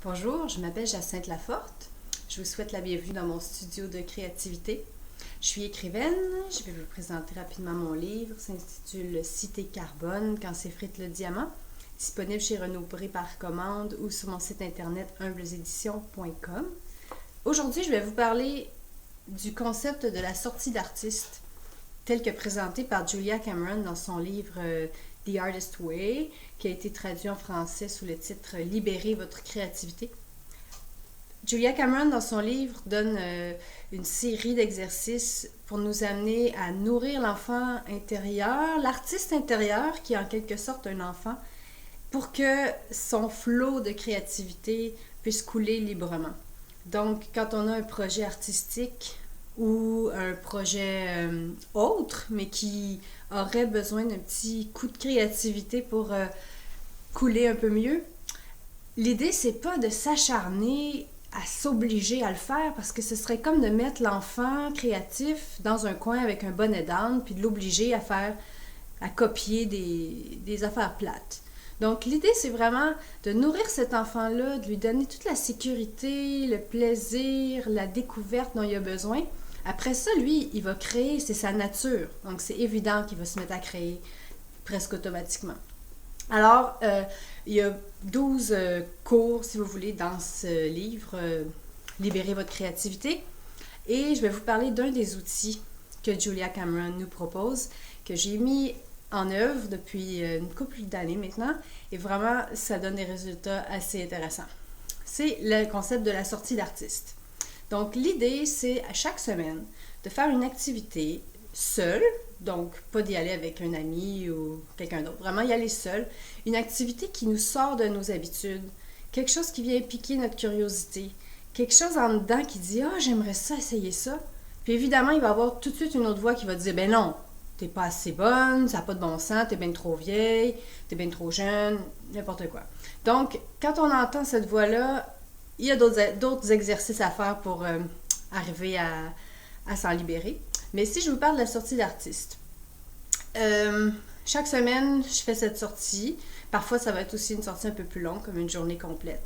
Bonjour, je m'appelle Jacinthe Laforte. Je vous souhaite la bienvenue dans mon studio de créativité. Je suis écrivaine. Je vais vous présenter rapidement mon livre. Ça s'intitule Cité Carbone, quand s'effrite le diamant. Disponible chez Renaud Bré par commande ou sur mon site internet humbleséditions.com. Aujourd'hui, je vais vous parler du concept de la sortie d'artiste, tel que présenté par Julia Cameron dans son livre The Artist Way, qui a été traduit en français sous le titre Libérez votre créativité. Julia Cameron, dans son livre, donne une série d'exercices pour nous amener à nourrir l'enfant intérieur, l'artiste intérieur, qui est en quelque sorte un enfant, pour que son flot de créativité puisse couler librement. Donc, quand on a un projet artistique ou un projet autre, mais qui aurait besoin d'un petit coup de créativité pour couler un peu mieux, l'idée, c'est pas de s'acharner à s'obliger à le faire, parce que ce serait comme de mettre l'enfant créatif dans un coin avec un bonnet d'âne, puis de l'obliger à copier des affaires plates. Donc, l'idée, c'est vraiment de nourrir cet enfant-là, de lui donner toute la sécurité, le plaisir, la découverte dont il a besoin. Après ça, lui, il va créer, c'est sa nature. Donc, c'est évident qu'il va se mettre à créer presque automatiquement. Alors, il y a 12 cours, si vous voulez, dans ce livre, Libérez votre créativité. Et je vais vous parler d'un des outils que Julia Cameron nous propose, que j'ai mis en œuvre depuis une couple d'années maintenant, et vraiment, ça donne des résultats assez intéressants. C'est le concept de la sortie d'artiste. Donc, l'idée, c'est à chaque semaine de faire une activité seule, donc pas d'y aller avec un ami ou quelqu'un d'autre, vraiment y aller seul, une activité qui nous sort de nos habitudes, quelque chose qui vient piquer notre curiosité, quelque chose en dedans qui dit « Ah, j'aimerais ça, essayer ça ». Puis évidemment, il va y avoir tout de suite une autre voix qui va dire « Ben non, t'es pas assez bonne, ça n'a pas de bon sens, t'es bien trop vieille, t'es bien trop jeune, n'importe quoi ». Donc, quand on entend cette voix-là, il y a d'autres exercices à faire pour arriver à s'en libérer. Mais si je vous parle de la sortie d'artiste, chaque semaine, je fais cette sortie. Parfois, ça va être aussi une sortie un peu plus longue, comme une journée complète.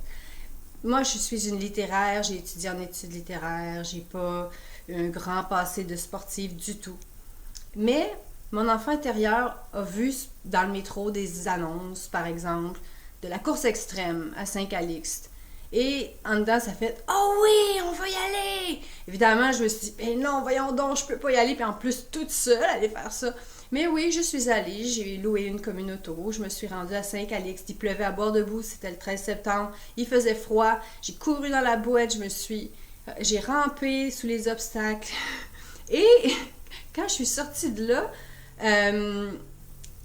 Moi, je suis une littéraire, j'ai étudié en études littéraires, j'ai pas un grand passé de sportive du tout. Mais mon enfant intérieur a vu dans le métro des annonces, par exemple, de la course extrême à Saint-Calixte. Et en dedans, ça fait « Oh oui, on va y aller! » Évidemment, je me suis dit « Ben non, voyons donc, je peux pas y aller, puis en plus, toute seule, aller faire ça. » Mais oui, je suis allée, j'ai loué une commune auto, je me suis rendue à Saint-Calixte, il pleuvait à bord debout, c'était le 13 septembre, il faisait froid, j'ai couru dans la boîte, j'ai rampé sous les obstacles. Et quand je suis sortie de là,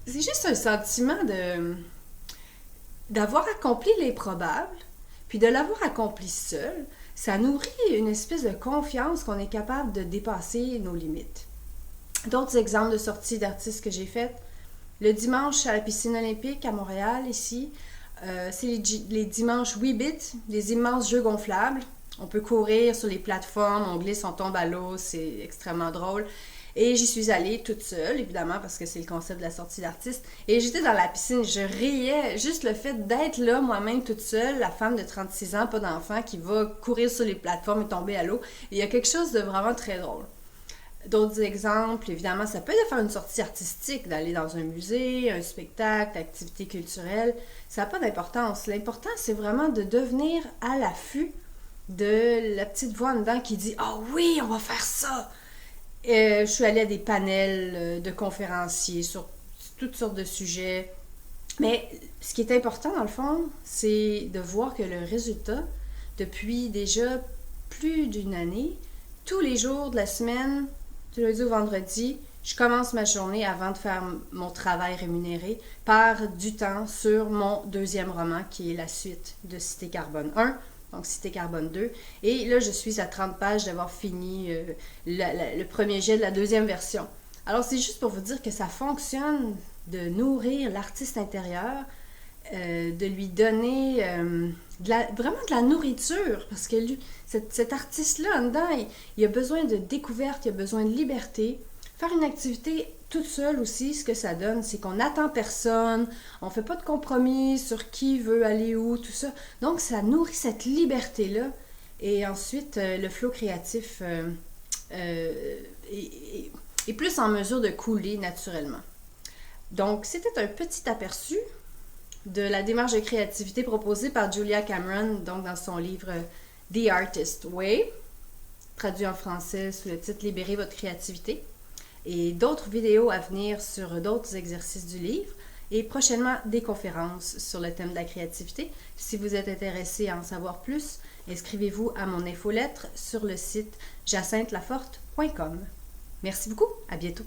c'est juste un sentiment d'avoir accompli l'improbable. Puis de l'avoir accompli seul, ça nourrit une espèce de confiance qu'on est capable de dépasser nos limites. D'autres exemples de sorties d'artistes que j'ai faites, le dimanche à la piscine olympique à Montréal, ici, c'est les dimanches Weebit, des immenses jeux gonflables. On peut courir sur les plateformes, on glisse, on tombe à l'eau, c'est extrêmement drôle. Et j'y suis allée toute seule, évidemment, parce que c'est le concept de la sortie d'artiste. Et j'étais dans la piscine, je riais. Juste le fait d'être là, moi-même, toute seule, la femme de 36 ans, pas d'enfant, qui va courir sur les plateformes et tomber à l'eau. Il y a quelque chose de vraiment très drôle. D'autres exemples, évidemment, ça peut être de faire une sortie artistique, d'aller dans un musée, un spectacle, activité culturelle. Ça n'a pas d'importance. L'important, c'est vraiment de devenir à l'affût de la petite voix en dedans qui dit « Ah oui, on va faire ça! » Je suis allée à des panels de conférenciers sur toutes sortes de sujets. Mais ce qui est important, dans le fond, c'est de voir que le résultat, depuis déjà plus d'une année, tous les jours de la semaine, du lundi au vendredi, je commence ma journée avant de faire mon travail rémunéré par du temps sur mon deuxième roman, qui est la suite de Cité Carbone 1. Donc Cité Carbone 2. Et là, je suis à 30 pages d'avoir fini le premier jet de la deuxième version. Alors, c'est juste pour vous dire que ça fonctionne de nourrir l'artiste intérieur, de lui donner vraiment de la nourriture, parce que cet artiste-là, en dedans, il a besoin de découverte, il a besoin de liberté. Faire une activité toute seule aussi, ce que ça donne, c'est qu'on n'attend personne, on ne fait pas de compromis sur qui veut aller où, tout ça. Donc, ça nourrit cette liberté-là. Et ensuite, le flow créatif est plus en mesure de couler naturellement. Donc, c'était un petit aperçu de la démarche de créativité proposée par Julia Cameron, donc dans son livre The Artist Way, traduit en français sous le titre Libérez votre créativité, et d'autres vidéos à venir sur d'autres exercices du livre, et prochainement des conférences sur le thème de la créativité. Si vous êtes intéressé à en savoir plus, inscrivez-vous à mon infolettre sur le site jacyntelaforte.com. Merci beaucoup, à bientôt!